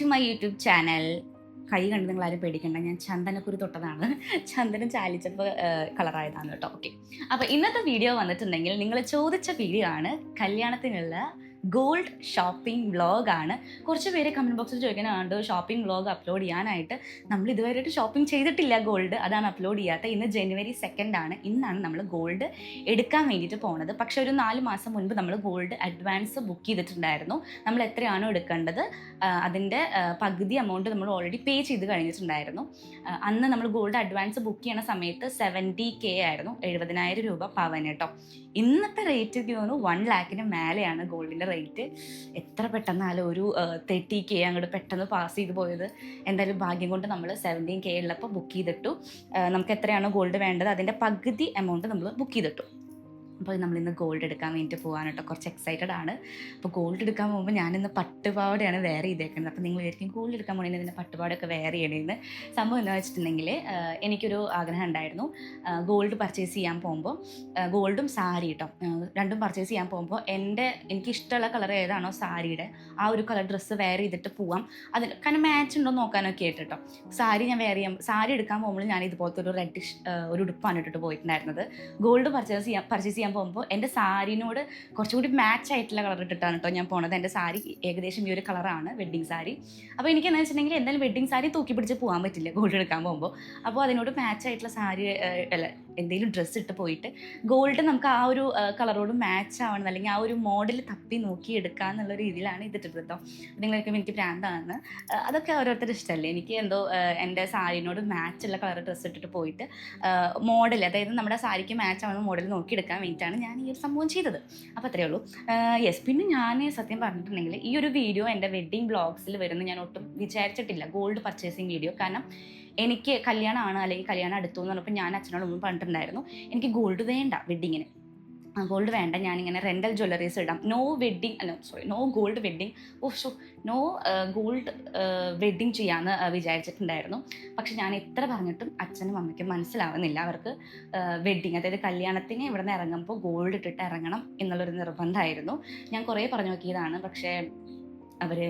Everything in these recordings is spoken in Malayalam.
To my YouTube channel. കൈ കണ്ട് നിങ്ങൾ ആരും പേടിക്കണ്ട, ഞാൻ ചന്ദനക്കുരു തൊട്ടതാണ്. ചന്ദനം ചാലിച്ചപ്പോൾ കളറായതാണ് കേട്ടോ. ഓക്കെ, അപ്പോൾ ഇന്നത്തെ വീഡിയോ വന്നിട്ടുണ്ടെങ്കിൽ നിങ്ങൾ ചോദിച്ച വീഡിയോ ആണ്, കല്യാണത്തിനുള്ള ഗോൾഡ് ഷോപ്പിംഗ് വ്ളോഗാണ്. കുറച്ച് പേര് കമൻറ്റ് ബോക്സിൽ ചോദിക്കാനുണ്ട് ഷോപ്പിംഗ് വ്ളോഗ് അപ്ലോഡ് ചെയ്യാനായിട്ട്. നമ്മൾ ഇതുവരെയായിട്ട് ഷോപ്പിംഗ് ചെയ്തിട്ടില്ല ഗോൾഡ്, അതാണ് അപ്ലോഡ് ചെയ്യാത്ത. ഇന്ന് ജനുവരി 2 ആണ്. ഇന്നാണ് നമ്മൾ ഗോൾഡ് എടുക്കാൻ വേണ്ടിയിട്ട് പോകുന്നത്. പക്ഷേ ഒരു 4 മാസം മുൻപ് നമ്മൾ ഗോൾഡ് അഡ്വാൻസ് ബുക്ക് ചെയ്തിട്ടുണ്ടായിരുന്നു. നമ്മൾ എത്രയാണോ എടുക്കേണ്ടത് അതിൻ്റെ പകുതി എമൗണ്ട് നമ്മൾ ഓൾറെഡി പേ ചെയ്ത് കഴിഞ്ഞിട്ടുണ്ടായിരുന്നു. അന്ന് നമ്മൾ ഗോൾഡ് അഡ്വാൻസ് ബുക്ക് ചെയ്യണ സമയത്ത് 70K ആയിരുന്നു, 70,000 രൂപ പവൻ കേട്ടോ. ഇന്നത്തെ റേറ്റ് എനിക്ക് തോന്നുന്നു 1 lakhന് മേലെയാണ് ഗോൾഡിൻ്റെ റേറ്റ്. എത്ര പെട്ടെന്നാലും ഒരു 30K അങ്ങോട്ട് പെട്ടെന്ന് പാസ് ചെയ്ത് പോയത്. എന്തായാലും ഭാഗ്യം കൊണ്ട് നമ്മൾ 17K ഉള്ളപ്പോൾ ബുക്ക് ചെയ്തിട്ടു. നമുക്ക് എത്രയാണോ ഗോൾഡ് വേണ്ടത് അതിൻ്റെ പകുതി എമൗണ്ട് നമ്മൾ ബുക്ക് ചെയ്തിട്ടു. അപ്പോൾ നമ്മളിന്ന് ഗോൾഡ് എടുക്കാൻ വേണ്ടിയിട്ട് പോകാൻ കേട്ടോ. കുറച്ച് എക്സൈറ്റഡ് ആണ്. അപ്പോൾ ഗോൾഡ് എടുക്കാൻ പോകുമ്പോൾ ഞാനിന്ന് പട്ടുപാവടയാണ് വെയർ ചെയ്തേക്കുന്നത്. അപ്പോൾ നിങ്ങൾ വിചാരിക്കും ഗോൾഡ് എടുക്കാൻ പോകണമെങ്കിൽ ഇതിൻ്റെ പട്ടുപാവടയൊക്കെ വെയർ ചെയ്യണമെന്ന്. സംഭവം എന്താ വെച്ചിട്ടുണ്ടെങ്കിൽ, എനിക്കൊരു ആഗ്രഹം ഉണ്ടായിരുന്നു. ഗോൾഡ് പർച്ചേസ് ചെയ്യാൻ പോകുമ്പോൾ, ഗോൾഡും സാരി കേട്ടോ, രണ്ടും പർച്ചേസ് ചെയ്യാൻ പോകുമ്പോൾ എനിക്ക് ഇഷ്ടമുള്ള കളർ ഏതാണോ സാരിയുടെ ആ ഒരു കളർ ഡ്രസ്സ് വെയർ ചെയ്തിട്ട് പോവാം. അതിൽ കാരണം മാച്ച് ഉണ്ടോ നോക്കാനൊക്കെ ആയിട്ട് കേട്ടോ. സാരി എടുക്കാൻ പോകുമ്പോൾ ഞാൻ ഇതുപോലത്തെ ഒരു റെഡിഷ് ഒരു ഉടുപ്പാണ് ഇട്ടിട്ട് പോയിട്ടുണ്ടായിരുന്നത്. ഗോൾഡ് പർച്ചേസ് ചെയ്യാൻ പോകുമ്പോൾ എൻ്റെ സാരിനോട് കുറച്ചുകൂടി മാച്ച് ആയിട്ടുള്ള കളർ ഇട്ടിട്ടാണ് കേട്ടോ ഞാൻ പോണത്. എൻ്റെ സാരി ഏകദേശം ഈ ഒരു കളറാണ്, വെഡ്ഡിങ് സാരി. അപ്പോൾ എനിക്ക് എന്താ വെച്ചിട്ടുണ്ടെങ്കിൽ എന്തായാലും വെഡ്ഡിങ് സാരി തൂക്കി പിടിച്ച് പോകാൻ പറ്റില്ല ഗോൾഡ് എടുക്കാൻ പോകുമ്പോൾ. അപ്പോൾ അതിനോട് മാച്ച് ആയിട്ടുള്ള സാരി അല്ല എന്തെങ്കിലും ഡ്രസ്സ് ഇട്ട് പോയിട്ട് ഗോൾഡ് നമുക്ക് ആ ഒരു കളറോട് മാച്ച് ആവണം, അല്ലെങ്കിൽ ആ ഒരു മോഡൽ തപ്പി നോക്കി എടുക്കുക എന്നുള്ള രീതിയിലാണ് ഇതിട്ടത് കേട്ടോ. നിങ്ങൾക്ക് എനിക്ക് ഭ്രാന്താണ്, അതൊക്കെ ഓരോരുത്തരുടെ ഇഷ്ടമല്ലേ. എനിക്ക് എന്തോ എൻ്റെ സാരിനോട് മാച്ചുള്ള കളർ ഡ്രസ്സ് ഇട്ടിട്ട് പോയിട്ട് മോഡൽ, അതായത് നമ്മുടെ സാരിക്ക് മാച്ച് ആവുന്ന മോഡൽ നോക്കിയെടുക്കാൻ വേണ്ടിയിട്ടാണ് ഞാൻ ഈ ഒരു സംഭവം ചെയ്തത്. അപ്പോൾ അത്രയേ ഉള്ളൂ. യെസ്, പിന്നെ ഞാൻ സത്യം പറഞ്ഞിട്ടുണ്ടെങ്കിൽ ഈ ഒരു വീഡിയോ എൻ്റെ വെഡ്ഡിങ് വ്ളോഗ്സിൽ വരുന്ന ഞാൻ ഒട്ടും വിചാരിച്ചിട്ടില്ല, ഗോൾഡ് പർച്ചേസിങ് വീഡിയോ. കാരണം എനിക്ക് കല്യാണമാണ് അല്ലെങ്കിൽ കല്യാണം അടുത്തു എന്ന് പറഞ്ഞപ്പോൾ ഞാൻ അച്ഛനോട് മുമ്പ് പറഞ്ഞിട്ടുണ്ടായിരുന്നു എനിക്ക് ഗോൾഡ് വേണ്ട വെഡ്ഡിങ്ങിന്. ഗോൾഡ് വേണ്ട, ഞാനിങ്ങനെ റെൻ്റൽ ജ്വല്ലറീസ് ഇടാം. No gold wedding, no gold wedding ചെയ്യാമെന്ന് വിചാരിച്ചിട്ടുണ്ടായിരുന്നു. പക്ഷെ ഞാൻ എത്ര പറഞ്ഞിട്ടും അച്ഛനും അമ്മയ്ക്കും മനസ്സിലാവുന്നില്ല. അവർക്ക് വെഡ്ഡിങ്, അതായത് കല്യാണത്തിന് ഇവിടെ നിന്ന് ഇറങ്ങുമ്പോൾ ഗോൾഡ് ഇട്ടിട്ട് ഇറങ്ങണം എന്നുള്ളൊരു നിർബന്ധമായിരുന്നു. ഞാൻ കുറേ പറഞ്ഞു നോക്കിയതാണ്, പക്ഷേ അവർ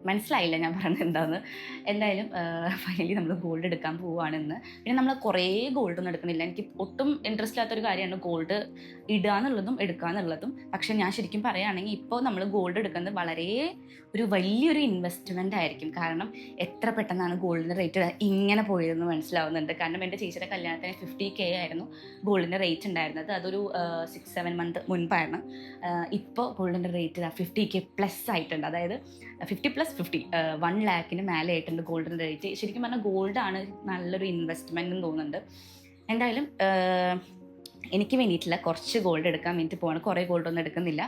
മനസ്സിലായില്ല ഞാൻ പറഞ്ഞത് എന്താണെന്ന്. എന്തായാലും ഫൈനലി നമ്മൾ ഗോൾഡ് എടുക്കാൻ പോവുകയാണെന്ന്. പിന്നെ നമ്മൾ കുറേ ഗോൾഡൊന്നും എടുക്കുന്നില്ല. എനിക്ക് ഒട്ടും ഇൻട്രസ്റ്റ് ഇല്ലാത്തൊരു കാര്യമാണ് ഗോൾഡ് ഇടുക എന്നുള്ളതും എടുക്കുക എന്നുള്ളതും. പക്ഷെ ഞാൻ ശരിക്കും പറയുകയാണെങ്കിൽ ഇപ്പോൾ നമ്മൾ ഗോൾഡ് എടുക്കുന്നത് വളരെ ഒരു വലിയൊരു ഇൻവെസ്റ്റ്മെൻ്റ് ആയിരിക്കും. കാരണം എത്ര പെട്ടെന്നാണ് ഗോൾഡിൻ്റെ റേറ്റ് ഇങ്ങനെ പോയതെന്ന് മനസ്സിലാവുന്നുണ്ട്. കാരണം എൻ്റെ ചേച്ചിയുടെ കല്യാണത്തിന് 50K ആയിരുന്നു ഗോൾഡിൻ്റെ റേറ്റ് ഉണ്ടായിരുന്നത്. അതൊരു 6-7 month മുൻപായിരുന്നു. ഇപ്പോൾ ഗോൾഡിൻ്റെ റേറ്റ് 50K പ്ലസ് ആയിട്ടുണ്ട്. അതായത് 50+50 1 lakhന് മേലെ ആയിട്ടുണ്ട് ഗോൾഡിൻ്റെ റേറ്റ്. ശരിക്കും പറഞ്ഞാൽ ഗോൾഡാണ് നല്ലൊരു ഇൻവെസ്റ്റ്മെൻ്റ് എന്ന് തോന്നുന്നുണ്ട്. എന്തായാലും എനിക്ക് വേണ്ടിയിട്ടില്ല, കുറച്ച് ഗോൾഡ് എടുക്കാൻ വേണ്ടിയിട്ട് പോകണം. കുറേ ഗോൾഡൊന്നും എടുക്കുന്നില്ല,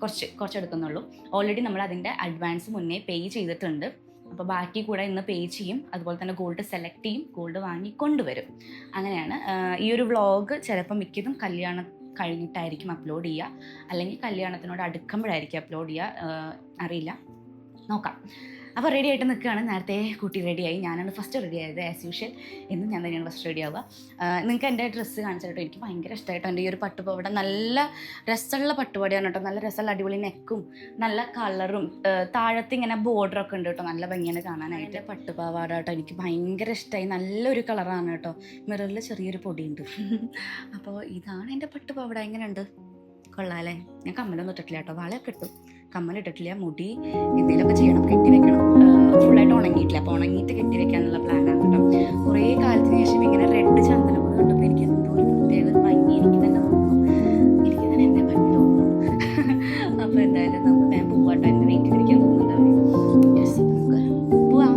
കുറച്ച് എടുക്കുന്നുള്ളൂ. ഓൾറെഡി നമ്മൾ അതിൻ്റെ അഡ്വാൻസ് മുന്നേ പേ ചെയ്തിട്ടുണ്ട്. അപ്പോൾ ബാക്കി കൂടെ ഇന്ന് പേ ചെയ്യും. അതുപോലെ തന്നെ ഗോൾഡ് സെലക്ട് ചെയ്യും, ഗോൾഡ് വാങ്ങി കൊണ്ടുവരും. അങ്ങനെയാണ്. ഈ ഒരു വ്ളോഗ് ചിലപ്പോൾ മിക്കതും കല്യാണം കഴിഞ്ഞിട്ടായിരിക്കും അപ്ലോഡ് ചെയ്യുക, അല്ലെങ്കിൽ കല്യാണത്തിനോട് അടുക്കുമ്പോഴായിരിക്കും അപ്ലോഡ് ചെയ്യുക, അറിയില്ല, നോക്കാം. അപ്പോൾ റെഡി ആയിട്ട് നിൽക്കുകയാണ്. നേരത്തെ കുട്ടി റെഡിയായി, ഞാനാണ് ഫസ്റ്റ് റെഡി ആയത്. ആസ് യൂഷ്വൽ എന്നും ഞാൻ തന്നെയാണ് ഫസ്റ്റ് റെഡി ആവുക. നിങ്ങൾക്ക് എൻ്റെ ഡ്രസ്സ് കാണിച്ചിട്ടോ, എനിക്ക് ഭയങ്കര ഇഷ്ടമായിട്ടോ എൻ്റെ ഈ ഒരു പട്ടുപാവാട. നല്ല രസമുള്ള പട്ടുപാടിയാണ് കേട്ടോ, നല്ല രസമുള്ള അടിപൊളി നെക്കും നല്ല കളറും താഴത്ത് ഇങ്ങനെ ബോർഡറൊക്കെ ഉണ്ട് കേട്ടോ, നല്ല ഭംഗിയാണ് കാണാനായിട്ട്. പട്ടുപാവാട കേട്ടോ എനിക്ക് ഭയങ്കര ഇഷ്ടമായി, നല്ലൊരു കളറാണ് കേട്ടോ. മിററിൽ ചെറിയൊരു പൊടിയുണ്ട്. അപ്പോൾ ഇതാണ് എൻ്റെ പട്ടുപാവാട. എങ്ങനെയുണ്ട്? കൊള്ളാമല്ലേ? ഞാൻ കമ്മലൊന്നും ഇട്ടിട്ടില്ല കേട്ടോ, വളയൊക്കെ ഇട്ടു, കമ്മലിട്ടിട്ടില്ല. മുടി എന്തെങ്കിലുമൊക്കെ ചെയ്യണം, കെട്ടി വെക്കണം. ഫുള്ളായിട്ട് ഉണങ്ങിയിട്ടില്ല, അപ്പോൾ ഉണങ്ങിയിട്ട് കെട്ടി വെക്കാനുള്ള പ്ലാനാണ് കേട്ടോ. കുറേ കാലത്തിന് ശേഷം ഇങ്ങനെ റെഡ് ചന്ദനം കണ്ടപ്പോൾ എനിക്ക് എന്തോ ഒരു പ്രത്യേക ഭംഗി എനിക്ക് തന്നെ തോന്നുന്നു, എനിക്ക് തന്നെ എന്നെ ഭംഗി തോന്നുന്നു. അപ്പോൾ എന്തായാലും നമുക്ക് ഞാൻ പോവാട്ടോ, എൻ്റെ വെയിറ്റ് ഇരിക്കാൻ തോന്നുന്നുണ്ടാവും. യെസ്, നമുക്ക് പോവാം.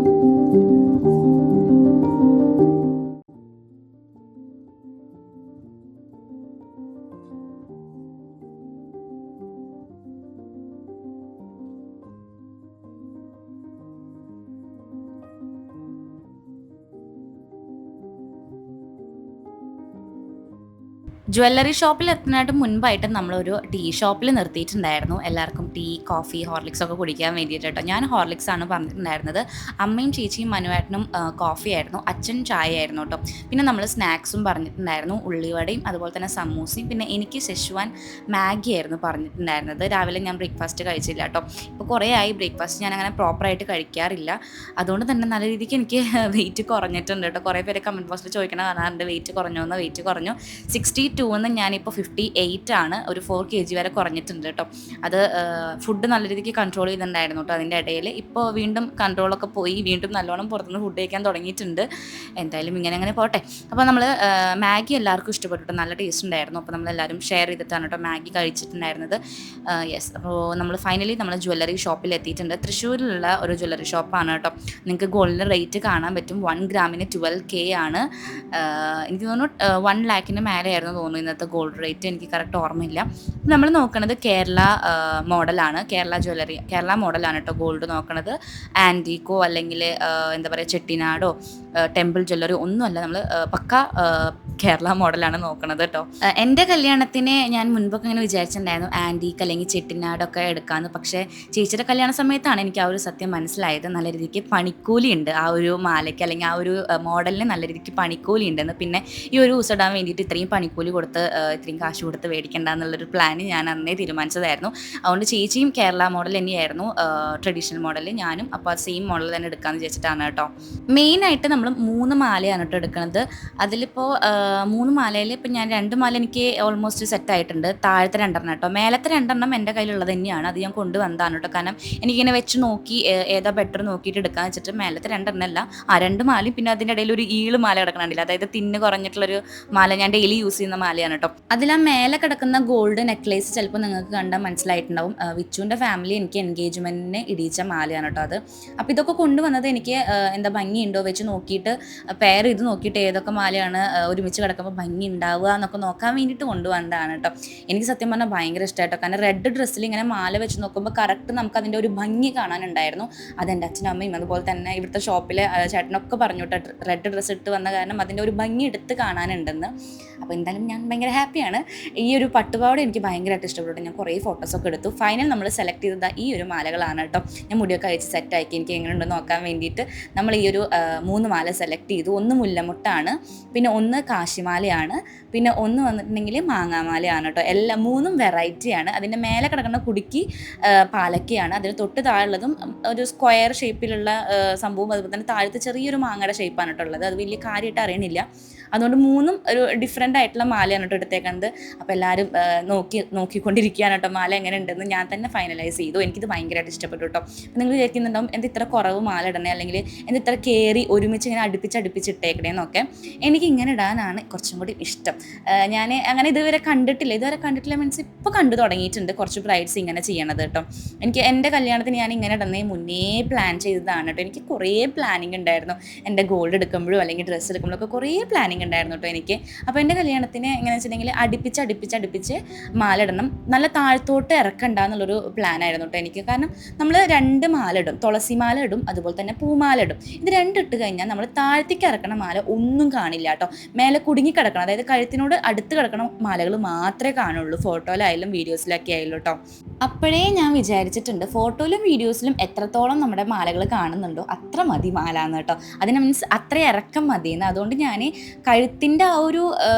ജ്വല്ലറി ഷോപ്പിൽ എത്തുന്നതിനായിട്ട് മുൻപായിട്ട് നമ്മളൊരു ടീ ഷോപ്പിൽ നിർത്തിയിട്ടുണ്ടായിരുന്നു. എല്ലാവർക്കും ടീ, കോഫി, ഹോർലിക്സ് ഒക്കെ കുടിക്കാൻ വേണ്ടിയിട്ട് കേട്ടോ. ഞാൻ ഹോർലിക്സ് ആണ് പറഞ്ഞിട്ടുണ്ടായിരുന്നത്. അമ്മയും ചേച്ചിയും മനുവേട്ടനും കോഫി ആയിരുന്നു, അച്ഛൻ ചായ ആയിരുന്നു കേട്ടോ. പിന്നെ നമ്മൾ സ്നാക്സും പറഞ്ഞിട്ടുണ്ടായിരുന്നു, ഉള്ളിവടയും അതുപോലെ തന്നെ സമൂസയും. പിന്നെ എനിക്ക് സെഷ്വാൻ മാഗി ആയിരുന്നു പറഞ്ഞിട്ടുണ്ടായിരുന്നത്. രാവിലെ ഞാൻ ബ്രേക്ക്ഫാസ്റ്റ് കഴിച്ചില്ല കേട്ടോ. ഇപ്പോൾ കുറേ ആയി ബ്രേക്ക്ഫാസ്റ്റ് ഞാൻ അങ്ങനെ പ്രോപ്പറായിട്ട് കഴിക്കാറില്ല. അതുകൊണ്ട് തന്നെ നല്ല രീതിക്ക് എനിക്ക് വെയിറ്റ് കുറഞ്ഞിട്ടുണ്ട് കേട്ടോ. കുറേ പേര് കമൻറ്റ് ബോക്സിൽ ചോദിക്കണം കാണാറുണ്ട്, വെയിറ്റ് കുറഞ്ഞു. വെയിറ്റ് കുറഞ്ഞു 62 ഞാനിപ്പോൾ 58 ആണ്. ഒരു 4 kg വരെ കുറഞ്ഞിട്ടുണ്ട് കേട്ടോ. അത് ഫുഡ് നല്ല രീതിക്ക് കൺട്രോൾ ചെയ്തിട്ടുണ്ടായിരുന്നു കേട്ടോ അതിൻ്റെ ഇടയിൽ. ഇപ്പോൾ വീണ്ടും കൺട്രോളൊക്കെ പോയി, വീണ്ടും നല്ലോണം പുറത്തുനിന്ന് ഫുഡ് കഴിക്കാൻ തുടങ്ങിയിട്ടുണ്ട്. എന്തായാലും ഇങ്ങനെ പോട്ടെ. അപ്പോൾ നമ്മൾ മാഗി എല്ലാവർക്കും ഇഷ്ടപ്പെട്ടു, നല്ല ടേസ്റ്റ് ഉണ്ടായിരുന്നു. അപ്പോൾ നമ്മളെല്ലാവരും ഷെയർ ചെയ്തിട്ടാണ് കേട്ടോ മാഗി കഴിച്ചിട്ടുണ്ടായിരുന്നത്. യെസ്, അപ്പോൾ നമ്മൾ ഫൈനലി നമ്മൾ ജ്വല്ലറി ഷോപ്പിൽ എത്തിയിട്ടുണ്ട്. തൃശ്ശൂരിലുള്ള ഒരു ജ്വല്ലറി ഷോപ്പാണ് കേട്ടോ. നിങ്ങൾക്ക് ഗോൾഡിൻ്റെ റേറ്റ് കാണാൻ പറ്റും. 1 ഗ്രാമിന് 12K ആണ്. എനിക്ക് തോന്നുന്നു 1 lakhന് മേലെയായിരുന്നു തോന്നുന്നു ഇന്നത്തെ ഗോൾഡ് റേറ്റ്. എനിക്ക് കറക്റ്റ് ഓർമ്മയില്ല. നമ്മൾ നോക്കുന്നത് കേരള മോഡലാണ്, കേരള മോഡലാണ് കേട്ടോ ഗോൾഡ് നോക്കണത്. ആൻറ്റീക്കോ അല്ലെങ്കിൽ എന്താ പറയുക ചെട്ടിനാടോ ടെമ്പിൾ ജ്വല്ലറി ഒന്നുമല്ല, നമ്മൾ പക്ക കേരള മോഡലാണ് നോക്കണത് കേട്ടോ. എൻ്റെ കല്യാണത്തിന് ഞാൻ മുൻപൊക്കെ ഇങ്ങനെ വിചാരിച്ചിട്ടുണ്ടായിരുന്നു ആൻറ്റീക്ക് അല്ലെങ്കിൽ ചെട്ടിനാടൊക്കെ എടുക്കാമെന്ന്. പക്ഷേ ചേച്ചിയുടെ കല്യാണ സമയത്താണ് എനിക്ക് ആ ഒരു സത്യം മനസ്സിലായത്. നല്ല രീതിക്ക് പണിക്കൂലി ഉണ്ട് ആ ഒരു മാലയ്ക്ക്, അല്ലെങ്കിൽ ആ ഒരു മോഡലിന് നല്ല രീതിക്ക് പണിക്കൂലി ഉണ്ടെന്ന്. പിന്നെ ഈ ഒരു ദിവസം ഇടാൻ വേണ്ടിയിട്ട് ഇത്രയും പണിക്കൂലി കൊടുത്ത് ഇത്രയും കാശ് കൊടുത്ത് മേടിക്കേണ്ട എന്നുള്ളൊരു പ്ലാന് ഞാൻ അന്നേ തീരുമാനിച്ചതായിരുന്നു. അതുകൊണ്ട് ചേച്ചിയും കേരള മോഡൽ തന്നെയായിരുന്നു ട്രഡീഷണൽ മോഡൽ, ഞാനും അപ്പോൾ സെയിം മോഡൽ തന്നെ എടുക്കാമെന്ന് വിചാരിച്ചിട്ടാണ് കേട്ടോ. മെയിനായിട്ട് നമ്മൾ 3 മാലയാണ് കേട്ടോ എടുക്കുന്നത്. അതിലിപ്പോൾ 3 മാലയിൽ ഇപ്പോൾ ഞാൻ 2 മാല എനിക്ക് ഓൾമോസ്റ്റ് സെറ്റ് ആയിട്ടുണ്ട്. താഴത്തെ 2 കേട്ടോ. മേലത്തെ 2 എൻ്റെ കയ്യിലുള്ളത് തന്നെയാണ്, അത് ഞാൻ കൊണ്ടുവന്നതാണ് കേട്ടോ. കാരണം എനിക്കിങ്ങനെ വെച്ച് നോക്കി ഏതാ ബെറ്റർ നോക്കിയിട്ട് എടുക്കാന്ന് വെച്ചിട്ട് മേലത്തെ 2 അല്ല 2 മാലയും പിന്നെ അതിൻ്റെ ഇടയിൽ ഒരു ഈള് മാല കിടക്കണുണ്ടല്ലോ, അതായത് തിന്ന് കുറഞ്ഞിട്ടുള്ളൊരു മാല, ഞാൻ ഡെയിലി യൂസ് ചെയ്യുന്ന മാലയാണ് കേട്ടോ. അതിൽ ആ മേലെ കിടക്കുന്ന ഗോൾഡ് നെക്ലേസ് ചിലപ്പോൾ നിങ്ങൾക്ക് കണ്ടാൽ മനസ്സിലായിട്ടുണ്ടാവും. വിച്ചുവിൻ്റെ ഫാമിലി എനിക്ക് എൻഗേജ്മെൻറ്റിന് ഇടിയിച്ച മാലയാണ് കേട്ടോ അത്. അപ്പോൾ ഇതൊക്കെ കൊണ്ടുവന്നത് എനിക്ക് എന്താ ഭംഗിയുണ്ടോ വെച്ച് നോക്കിയിട്ട് പെയർ ചെയ്ത് നോക്കിയിട്ട് ഏതൊക്കെ മാലയാണ് ഒരുമിച്ച് കിടക്കുമ്പോൾ ഭംഗി ഉണ്ടാവുക എന്നൊക്കെ നോക്കാൻ വേണ്ടിയിട്ട് കൊണ്ടുവന്നതാണ് കേട്ടോ. എനിക്ക് സത്യം പറഞ്ഞാൽ ഭയങ്കര ഇഷ്ടമായിട്ടോ. കാരണം റെഡ് ഡ്രസ്സിൽ ഇങ്ങനെ മാല വെച്ച് നോക്കുമ്പോൾ കറക്റ്റ് നമുക്ക് അതിൻ്റെ ഒരു ഭംഗി കാണാനുണ്ടായിരുന്നു. അതെൻ്റെ അച്ഛനും അമ്മയും അതുപോലെ തന്നെ ഇവിടുത്തെ ഷോപ്പിലെ ചേട്ടനൊക്കെ പറഞ്ഞു കേട്ടോ, റെഡ് ഡ്രസ്സ് ഇട്ട് വന്ന കാരണം അതിൻ്റെ ഒരു ഭംഗി എടുത്ത് കാണാനുണ്ടെന്ന്. അപ്പോൾ എന്തായാലും ഞാൻ ഭയങ്കര ഹാപ്പിയാണ്. ഈ ഒരു പട്ടുപാവാട എനിക്ക് ഭയങ്കരമായിട്ട് ഇഷ്ടപ്പെട്ടു. ഞാൻ കുറേ ഫോട്ടോസൊക്കെ എടുത്തു. ഫൈനൽ നമ്മൾ സെലക്ട് ചെയ്തത് ഈ ഒരു മാലകളാണ് കേട്ടോ. ഞാൻ മുടിയൊക്കെ അയച്ച് സെറ്റാക്കി എനിക്ക് എങ്ങനെയുണ്ടെന്ന് നോക്കാൻ വേണ്ടിയിട്ട് നമ്മൾ ഈ ഒരു 3 മാല സെലക്ട് ചെയ്തു. ഒന്ന് മുല്ലമുട്ടാണ്, പിന്നെ ഒന്ന് കാശിമാലയാണ്, പിന്നെ ഒന്ന് വന്നിട്ടുണ്ടെങ്കിൽ മാങ്ങാമാലയാണ് കേട്ടോ. എല്ലാം 3ഉം വെറൈറ്റിയാണ്. അതിൻ്റെ മേലെ കിടക്കുന്ന കുടുക്കി പാലക്കയാണ്. അതിന് തൊട്ട് താഴെയുള്ളതും ഒരു സ്ക്വയർ ഷേപ്പിലുള്ള സംഭവം, അതുപോലെ തന്നെ താഴത്തെ ചെറിയൊരു മാങ്ങയുടെ ഷേപ്പാണ് കേട്ടോ ഉള്ളത്. അത് വലിയ കാര്യമായിട്ട് അറിയണില്ല. അതുകൊണ്ട് 3ഉം ഒരു ഡിഫറെൻ്റ് ആയിട്ടുള്ള മാലയാണ് കേട്ടോ എടുത്തേക്കുന്നത്. അപ്പോൾ എല്ലാവരും നോക്കിക്കൊണ്ടിരിക്കുകയാണ് കേട്ടോ മാല എങ്ങനെ ഉണ്ടെന്ന്. ഞാൻ തന്നെ ഫൈനലൈസ് ചെയ്തു. എനിക്കിത് ഭയങ്കരമായിട്ട് ഇഷ്ടപ്പെട്ടു കേട്ടോ. അപ്പോൾ നിങ്ങൾ വിചാരിക്കുന്നുണ്ടാവും എന്ത് ഇത്ര കുറവ് മാല ഇടണേ, അല്ലെങ്കിൽ എന്ത് ഇത്ര കയറി ഒരുമിച്ച് ഇങ്ങനെ അടുപ്പിച്ചിട്ടേക്കണേന്നൊക്കെ. എനിക്ക് ഇങ്ങനെ ഇടാനാണ് കുറച്ചും കൂടി ഇഷ്ടം. ഞാൻ അങ്ങനെ ഇതുവരെ കണ്ടിട്ടില്ല മീൻസ് ഇപ്പോൾ കണ്ടു തുടങ്ങിയിട്ടുണ്ട് കുറച്ച് ബ്രൈഡ്സ് ഇങ്ങനെ ചെയ്യണത് കേട്ടോ. എനിക്ക് എൻ്റെ കല്യാണത്തിന് ഞാൻ ഇങ്ങനെ ഇടുന്നേ മുന്നേ പ്ലാൻ ചെയ്തതാണ് കേട്ടോ. എനിക്ക് കുറേ പ്ലാനിങ് ഉണ്ടായിരുന്നു. എൻ്റെ ഗോൾഡ് എടുക്കുമ്പോഴും അല്ലെങ്കിൽ ഡ്രസ്സ് എടുക്കുമ്പോഴും ഒക്കെ കുറേ പ്ലാനിങ് ഉണ്ടായിരുന്നു കേട്ടോ എനിക്ക്. അപ്പോൾ എൻ്റെ കല്യാണത്തിന് എങ്ങനെയാണെന്ന് വെച്ചിട്ടുണ്ടെങ്കിൽ അടുപ്പിച്ച് മാല ഇടണം, നല്ല താഴത്തോട്ട് ഇറക്കണ്ട എന്നുള്ളൊരു പ്ലാനായിരുന്നു കേട്ടോ എനിക്ക്. കാരണം നമ്മൾ 2 മാല ഇടും, തുളസി മാല ഇടും, അതുപോലെ തന്നെ പൂമാല ഇടും. ഇത് 2 ഇട്ട് കഴിഞ്ഞാൽ നമ്മൾ താഴത്തേക്ക് ഇറക്കണ മാല ഒന്നും കാണില്ല കേട്ടോ. മേലെ കുടുങ്ങി കിടക്കണം, അതായത് കഴുത്തിനോട് അടുത്ത് കിടക്കണ മാലകൾ മാത്രമേ കാണുള്ളൂ, ഫോട്ടോയിലായാലും വീഡിയോസിലൊക്കെ ആയാലും കേട്ടോ. അപ്പോഴേ ഞാൻ വിചാരിച്ചിട്ടുണ്ട് ഫോട്ടോയിലും വീഡിയോസിലും എത്രത്തോളം നമ്മുടെ മാലകൾ കാണുന്നുണ്ടോ അത്ര മതി മാല എന്ന് കേട്ടോ. അതിന് മീൻസ് അത്ര ഇറക്കം മതിയെന്ന്. അതുകൊണ്ട് ഞാൻ കഴുത്തിൻ്റെ ആ ഒരു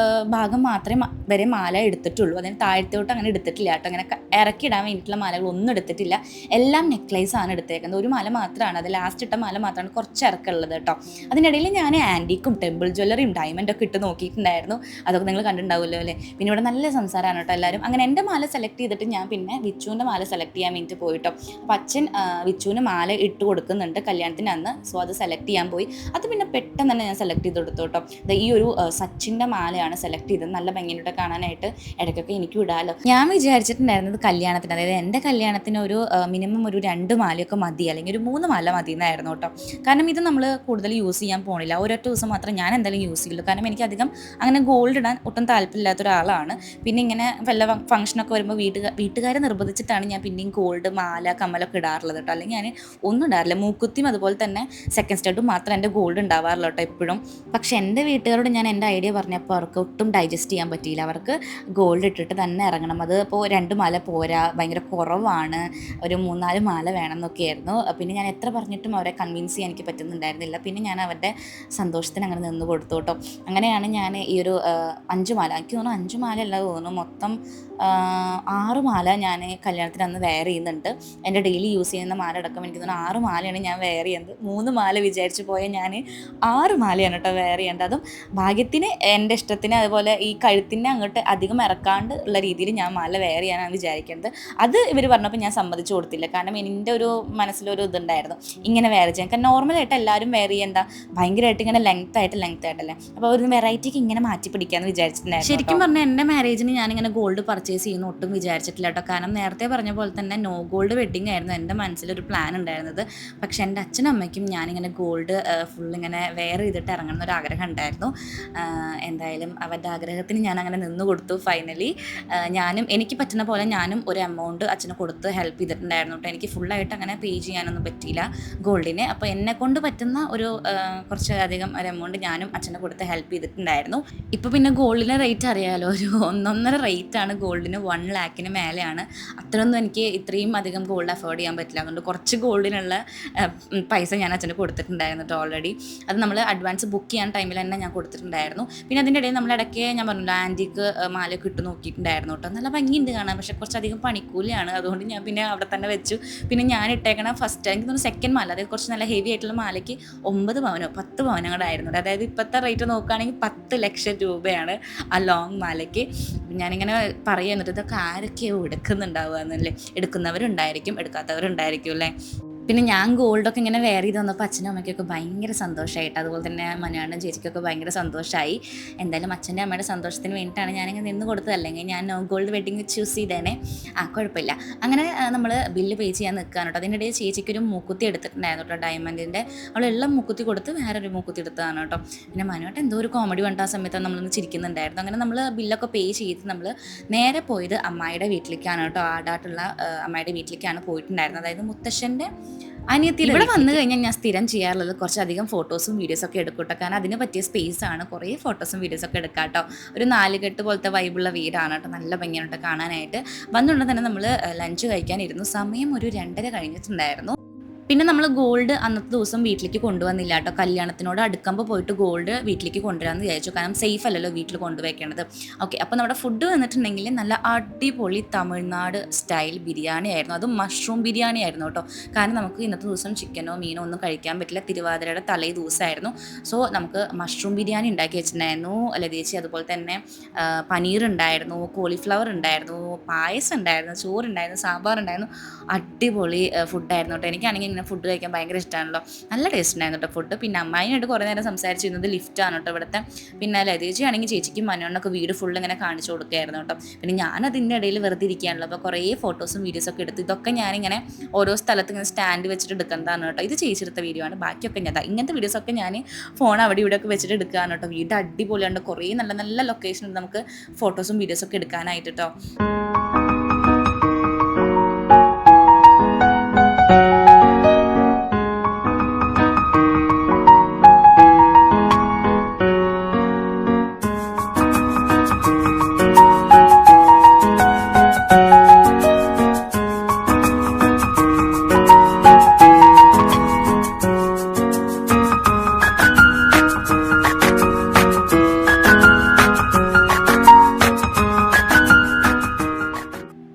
ഭാഗം മാത്രമേ വരെ മാല എടുത്തിട്ടുള്ളൂ. അതിന് താഴത്തോട്ട് അങ്ങനെ എടുത്തിട്ടില്ല കേട്ടോ. അങ്ങനെ ഇറക്കിയിടാൻ വേണ്ടിയിട്ടുള്ള മാലകൾ ഒന്നും എടുത്തിട്ടില്ല. എല്ലാം നെക്ലേസ് ആണ് എടുത്തേക്കുന്നത്. ഒരു മാല മാത്രമാണ്, അത് ലാസ്റ്റ് ഇട്ട മാല മാത്രമാണ് കുറച്ച് ഇറക്കമുള്ളത് കേട്ടോ. അതിനിടയിൽ ഞാൻ ആൻറ്റീക്കും ടെമ്പിൾ ജ്വല്ലറിയും ഡയമണ്ടൊക്കെ ഇട്ട് നോക്കിയിട്ടുണ്ടായിരുന്നു. അതൊക്കെ നിങ്ങൾ കണ്ടിട്ടുണ്ടാവുമല്ലോ അല്ലേ. പിന്നെ ഇവിടെ നല്ല സംസാരമാണ് കേട്ടോ എല്ലാവരും. അങ്ങനെ എൻ്റെ മാല സെലക്ട് ചെയ്തിട്ട് ഞാൻ പിന്നെ വിച്ചുവിൻ്റെ മാല സെലക്ട് ചെയ്യാൻ വേണ്ടിയിട്ട് പോയിട്ടോ. അപ്പോൾ അച്ഛൻ വിച്ചുവിന് മാല ഇട്ട് കൊടുക്കുന്നുണ്ട് കല്യാണത്തിന് അന്ന്. സോ അത് സെലക്ട് ചെയ്യാൻ പോയി. അത് പിന്നെ പെട്ടെന്ന് തന്നെ ഞാൻ സെലക്ട് ചെയ്ത് കൊടുത്തു കേട്ടോ. ഈ ഒരു സച്ചിൻ്റെ മാലയാണ് സെലക്ട് ചെയ്തത്. നല്ല ഭംഗിയോട്ട് കാണാനായിട്ട് ഇടയ്ക്കൊക്കെ എനിക്കും ഇടാമല്ലോ. ഞാൻ വിചാരിച്ചിട്ടുണ്ടായിരുന്നത് കല്യാണത്തിന്, അതായത് എൻ്റെ കല്യാണത്തിന് ഒരു മിനിമം ഒരു 2 മാലയൊക്കെ മതി, അല്ലെങ്കിൽ ഒരു 3 മാല മതി എന്നായിരുന്നു കേട്ടോ. കാരണം ഇത് നമ്മൾ കൂടുതൽ യൂസ് ചെയ്യാൻ പോണില്ല. ഒരൊറ്റ ദിവസം മാത്രം ഞാൻ എന്തായാലും യൂസ് ചെയ്യുള്ളൂ. കാരണം എനിക്കധികം അങ്ങനെ ഗോൾഡ് ഇടാൻ ഒട്ടും താല്പര്യമില്ലാത്ത ഒരാളാണ്. പിന്നെ ഇങ്ങനെ വല്ല ഫംഗ്ഷനൊക്കെ വരുമ്പോൾ വീട്ടുകാരെ നിർബന്ധിച്ചിട്ടാണ് ഞാൻ പിന്നെയും ഗോൾഡ് മാല കമ്മലൊക്കെ ഇടാറുള്ളത് കേട്ടോ. അല്ലെങ്കിൽ ഞാൻ ഒന്നും ഇടാറില്ല. മൂക്കുത്തിയും അതുപോലെ തന്നെ സെക്കൻഡ് സ്റ്റഡും മാത്രം എൻ്റെ ഗോൾഡ് ഉണ്ടാവാറുള്ളൂ കേട്ടോ എപ്പോഴും. പക്ഷേ എൻ്റെ വീട്ടുകാരോട് ഞാൻ എൻ്റെ ഐഡിയ പറഞ്ഞപ്പോൾ അവർക്ക് ഒട്ടും ഡൈജസ്റ്റ് ചെയ്യാൻ പറ്റിയില്ല. അവർക്ക് ഗോൾഡ് ഇട്ടിട്ട് തന്നെ ഇറങ്ങണം. അത് ഇപ്പോൾ 2 മാല പോരാ, ഭയങ്കര കുറവാണ്, ഒരു 3-4 മാല വേണം എന്നൊക്കെയായിരുന്നു. പിന്നെ ഞാൻ എത്ര പറഞ്ഞിട്ടും അവരെ കൺവിൻസ് ചെയ്യാൻ എനിക്ക് പറ്റുന്നുണ്ടായിരുന്നില്ല. പിന്നെ ഞാൻ അവരുടെ സന്തോഷത്തിന് അങ്ങനെ നിന്ന് കൊടുത്തു കേട്ടോ. അങ്ങനെയാണ് ഞാൻ ഈ ഒരു 5 മാല, എനിക്ക് തോന്നുന്നു 5 മാല അല്ല തോന്നുന്നു, മൊത്തം 6 മാല ഞാൻ കല്യാണത്തിന് അന്ന് വെയർ ചെയ്യുന്നുണ്ട്. എൻ്റെ ഡെയിലി യൂസ് ചെയ്യുന്ന മാല അടക്കം എനിക്ക് തോന്നുന്നു 6 മാലയാണ് ഞാൻ വെയർ ചെയ്യുന്നത്. 3 മാല വിചാരിച്ച് പോയാൽ ഞാൻ 6 മാലയാണ് കേട്ടോ വെയർ ചെയ്യേണ്ടത്. അതും ഭാഗ്യത്തിന് എൻ്റെ ഇഷ്ടത്തിന്, അതുപോലെ ഈ കഴുത്തിനെ അങ്ങോട്ട് അധികം ഇറക്കാണ്ട് ഉള്ള രീതിയിൽ ഞാൻ മാല വെയർ ചെയ്യാനാണ് വിചാരിക്കുന്നത്. അത് ഇവർ പറഞ്ഞപ്പോൾ ഞാൻ സമ്മതിച്ചു കൊടുത്തില്ല. കാരണം എൻ്റെ ഒരു മനസ്സിലൊരു ഇതുണ്ടായിരുന്നു ഇങ്ങനെ വെയർ ചെയ്യാൻ. കാരണം നോർമലായിട്ട് എല്ലാവരും വെയർ ചെയ്യേണ്ട ഭയങ്കരമായിട്ട് ഇങ്ങനെ ലെങ്ത് ആയിട്ടല്ലേ, അപ്പോൾ ഒരു വെറൈറ്റിക്ക് ഇങ്ങനെ മാറ്റി പിടിക്കാമെന്ന് വിചാരിച്ചിട്ടുണ്ടായിരുന്നു. ശരിക്കും പറഞ്ഞാൽ എൻ്റെ മാരേജിന് ഞാനിങ്ങനെ ഗോൾഡ് പർച്ചേസ് ചെയ്യുന്ന ഒട്ടും വിചാരിച്ചിട്ടില്ല കേട്ടോ. കാരണം നേരത്തെ പറഞ്ഞ പോലെ തന്നെ നോ ഗോൾഡ് വെഡിങ് ആയിരുന്നു എൻ്റെ മനസ്സിലൊരു പ്ലാൻ ഉണ്ടായിരുന്നത്. പക്ഷേ എൻ്റെ അച്ഛനും അമ്മയ്ക്കും ഞാനിങ്ങനെ ഗോൾഡ് ഫുള്ളിങ്ങനെ വെയർ ചെയ്തിട്ട് ഇറങ്ങുന്ന ഒരു ആഗ്രഹം ഉണ്ടായിരുന്നു. എന്തായാലും അവരുടെ ആഗ്രഹത്തിന് ഞാൻ അങ്ങനെ നിന്ന് കൊടുത്തു. ഫൈനലി ഞാനും എനിക്ക് പറ്റുന്ന പോലെ ഞാനും ഒരു എമൗണ്ട് അച്ഛന് കൊടുത്ത് ഹെൽപ്പ് ചെയ്തിട്ടുണ്ടായിരുന്നു കേട്ടോ. എനിക്ക് ഫുള്ളായിട്ട് അങ്ങനെ പേ ചെയ്യാനൊന്നും പറ്റിയില്ല ഗോൾഡിന്. അപ്പോൾ എന്നെ കൊണ്ട് പറ്റുന്ന ഒരു കുറച്ച് അധികം ഒരു എമൗണ്ട് ഞാനും അച്ഛനെ കൊടുത്ത് ഹെൽപ്പ് ചെയ്തിട്ടുണ്ടായിരുന്നു. ഇപ്പോൾ പിന്നെ ഗോൾഡിൻ്റെ റേറ്റ് അറിയാമല്ലോ, ഒരു 1.5 റേറ്റാണ് ഗോൾഡിന്. 1 ലാഖിന് മേലെയാണ്. അത്രയൊന്നും എനിക്ക് ഇത്രയും അധികം ഗോൾഡ് അഫോർഡ് ചെയ്യാൻ പറ്റില്ല. അതുകൊണ്ട് കുറച്ച് ഗോൾഡിനുള്ള പൈസ ഞാൻ അച്ഛന് കൊടുത്തിട്ടുണ്ടായിരുന്നു കേട്ടോ ഓൾറെഡി. അത് നമ്മൾ അഡ്വാൻസ് ബുക്ക് ചെയ്യാൻ ടൈമിൽ തന്നെ ഞാൻ കൊടുത്തിട്ടുണ്ടായിരുന്നു. പിന്നെ അതിൻ്റെ ഇടയിൽ നമ്മളിടയ്ക്ക് ഞാൻ പറഞ്ഞില്ല ആൻറ്റിക്ക് മാലയൊക്കെ ഇട്ട് നോക്കിയിട്ടുണ്ടായിരുന്നു കേട്ടോ. നല്ല ഭംഗിയുണ്ട് കാണാൻ, പക്ഷേ കുറച്ചധികം പണിക്കൂലിയാണ്. അതുകൊണ്ട് ഞാൻ പിന്നെ അവിടെ തന്നെ വെച്ചു. പിന്നെ ഞാൻ ഇട്ടേക്കണ ഫസ്റ്റ് എനിക്ക് തോന്നുന്നു സെക്കൻഡ് മാല, അതായത് കുറച്ച് നല്ല ഹെവി ആയിട്ടുള്ള മാലയ്ക്ക് 9 പവനോ 10 പവനോ കൂടെ ആയിരുന്നു. അതായത് ഇപ്പോഴത്തെ റേറ്റ് നോക്കുകയാണെങ്കിൽ 10 ലക്ഷം രൂപയാണ് ആ ലോങ് മാലയ്ക്ക്. ഞാനിങ്ങനെ പറയുക, എന്നിട്ട് ഇതൊക്കെ ആരൊക്കെയോ എടുക്കുന്നുണ്ടാവുക എന്നല്ലേ. എടുക്കുന്നവരുണ്ടായിരിക്കും, എടുക്കാത്തവരുണ്ടായിരിക്കും അല്ലേ. പിന്നെ ഞാൻ ഗോൾഡൊക്കെ ഇങ്ങനെ വെയർ ചെയ്ത് വന്നപ്പോൾ അച്ഛനും അമ്മയ്ക്കൊക്കെ ഭയങ്കര സന്തോഷമായിട്ട്, അതുപോലെ തന്നെ മനുവാണ്ണൻ ചേച്ചിക്കൊക്കെ ഭയങ്കര സന്തോഷമായി. എന്തായാലും അച്ഛൻ്റെ അമ്മയുടെ സന്തോഷത്തിന് വേണ്ടിയിട്ടാണ് ഞാനിങ്ങനെ നിന്ന് കൊടുത്തത്. അല്ലെങ്കിൽ ഞാൻ ഗോൾഡ് വെഡിങ് ചൂസ് ചെയ്തേനെ. കുഴപ്പമില്ല. അങ്ങനെ നമ്മൾ ബില്ല് പേ ചെയ്യാൻ നിൽക്കുകയാണ് കേട്ടോ. അതിൻ്റെ ഇടയിൽ ചേച്ചിക്കൊരു മൂക്കുത്തി എടുത്തിട്ടുണ്ടായിരുന്നു കേട്ടോ, ഡയമണ്ടിൻ്റെ. അവളെല്ലാം മൂക്കുത്തി കൊടുത്ത് വേറൊരു മൂക്കുത്തി എടുത്തതാണ് കേട്ടോ. പിന്നെ മനുവായിട്ട് എന്തോ ഒരു കോമഡി കണ്ട ആ സമയത്ത് നമ്മളൊന്ന് ചിരിക്കുന്നുണ്ടായിരുന്നു. അങ്ങനെ നമ്മൾ ബില്ലൊക്കെ പേ ചെയ്ത് നമ്മൾ നേരെ പോയത് അമ്മായിയുടെ വീട്ടിലേക്കാണ് കേട്ടോ. ആടായിട്ടുള്ള അമ്മായിയുടെ വീട്ടിലേക്കാണ് പോയിട്ടുണ്ടായിരുന്നത്. അതായത് മുത്തശ്ശൻ്റെ അനിയത്തിയിൽ. ഇവിടെ വന്നു കഴിഞ്ഞാൽ ഞാൻ സ്ഥിരം ചെയ്യാറുള്ളത് കുറച്ചധികം ഫോട്ടോസും വീഡിയോസൊക്കെ എടുക്കും കേട്ടോ. കാരണം അതിന് പറ്റിയ സ്പേസാണ്, കുറേ ഫോട്ടോസും വീഡിയോസൊക്കെ എടുക്കാം കേട്ടോ. ഒരു 4 കെട്ട് പോലത്തെ വൈബുള്ള വീടാണ് കേട്ടോ. നല്ല ഭംഗിയാണ് കേട്ടോ കാണാനായിട്ട്. വന്നുകൊണ്ട് തന്നെ നമ്മൾ ലഞ്ച് കഴിക്കാനിരുന്നു. സമയം ഒരു 2:30 കഴിഞ്ഞിട്ടുണ്ടായിരുന്നു. പിന്നെ നമ്മൾ ഗോൾഡ് അന്നത്തെ ദിവസം വീട്ടിലേക്ക് കൊണ്ടുവന്നില്ല കേട്ടോ. കല്യാണത്തിനോട് അടുക്കുമ്പോൾ പോയിട്ട് ഗോൾഡ് വീട്ടിലേക്ക് കൊണ്ടുവരാമെന്ന് വിചാരിച്ചു. കാരണം സേഫ് അല്ലല്ലോ വീട്ടിൽ കൊണ്ടുവയ്ക്കേണ്ടത്. ഓക്കെ, അപ്പോൾ നമ്മുടെ ഫുഡ് വന്നിട്ടുണ്ടെങ്കിൽ നല്ല അടിപൊളി തമിഴ്നാട് സ്റ്റൈൽ ബിരിയാണി ആയിരുന്നു. അതും മഷ്റൂം ബിരിയാണി ആയിരുന്നു കേട്ടോ. കാരണം നമുക്ക് ഇന്നത്തെ ദിവസം ചിക്കനോ മീനോ ഒന്നും കഴിക്കാൻ പറ്റില്ല. തിരുവാതിരയുടെ തലേ ദിവസമായിരുന്നു. സോ നമുക്ക് മഷ്റൂം ബിരിയാണി ഉണ്ടാക്കി വെച്ചിട്ടുണ്ടായിരുന്നു ലതേച്ചി. അതുപോലെ തന്നെ പനീർ ഉണ്ടായിരുന്നു, കോളിഫ്ലവർ ഉണ്ടായിരുന്നു, പായസം ഉണ്ടായിരുന്നു, ചോറുണ്ടായിരുന്നു, സാമ്പാർ ഉണ്ടായിരുന്നു. അടിപൊളി ഫുഡായിരുന്നു കേട്ടോ. എനിക്കാണെങ്കിൽ ഇങ്ങനെ ഫുഡ് കഴിക്കാൻ ഭയങ്കര ഇഷ്ടമാണല്ലോ. നല്ല ടേസ്റ്റ് ഉണ്ടായിരുന്നു കേട്ടോ ഫുഡ്. പിന്നെ അമ്മായിനായിട്ട് കുറേ നേരം സംസാരിച്ചിരുന്നത് ലിഫ്റ്റാണ് കേട്ടോ ഇവിടുത്തെ. പിന്നെ ലതേച്ചി ആണെങ്കിൽ ചേച്ചിക്കും മനുവണ്ണൊക്കെ വീട് ഫുള്ള് ഇങ്ങനെ കാണിച്ചു കൊടുക്കുകയായിരുന്നു കേട്ടോ. പിന്നെ ഞാനതിൻ്റെ ഇടയിൽ വെറുതെ ഇരിക്കുകയാണല്ലോ. അപ്പോൾ കുറേ ഫോട്ടോസും വീഡിയോസൊക്കെ എടുത്ത് ഇതൊക്കെ ഞാനിങ്ങനെ ഓരോ സ്ഥലത്ത് ഇങ്ങനെ സ്റ്റാൻഡ് വെച്ചിട്ട് എടുക്കുന്നതാണ് കേട്ടോ. ഇത് ചേച്ചിയെടുത്ത വീഡിയോ ആണ്. ബാക്കിയൊക്കെ ഞാൻ ഇങ്ങനത്തെ വീഡിയോസൊക്കെ ഞാൻ ഫോൺ അവിടെ ഇവിടെയൊക്കെ വെച്ചിട്ട് എടുക്കുകയാണ് കേട്ടോ. വീട് അടിപൊളിയാണ്. കുറേ നല്ല നല്ല ലൊക്കേഷൻ ഉണ്ട് നമുക്ക് ഫോട്ടോസും വീഡിയോസൊക്കെ എടുക്കാനായിട്ട് കേട്ടോ.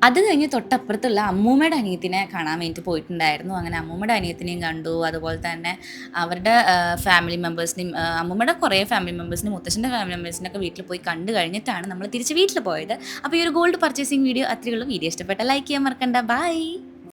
അത് കഴിഞ്ഞ് തൊട്ടപ്പുറത്തുള്ള അമ്മൂമ്മയുടെ അനിയത്തിനെ കാണാൻ വേണ്ടി പോയിട്ടുണ്ടായിരുന്നു. അങ്ങനെ അമ്മൂമ്മയുടെ അനിയത്തിനെയും കണ്ടു. അതുപോലെ തന്നെ അവരുടെ ഫാമിലി മെമ്പേഴ്സിനെയും, അമ്മൂമ്മയുടെ കുറേ ഫാമിലി മെമ്പേഴ്സിനും മുത്തശ്ശൻ്റെ ഫാമിലി മെമ്പേഴ്സിനൊക്കെ വീട്ടിൽ പോയി കണ്ടു കഴിഞ്ഞിട്ടാണ് നമ്മൾ തിരിച്ച് വീട്ടിൽ പോയത്. അപ്പോൾ ഈ ഒരു ഗോൾഡ് പർച്ചേസിങ് വീഡിയോ അത്രയുള്ളൂ. വീഡിയോ ഇഷ്ടപ്പെട്ട ലൈക്ക് ചെയ്യാൻ മറക്കണ്ട. ബൈ.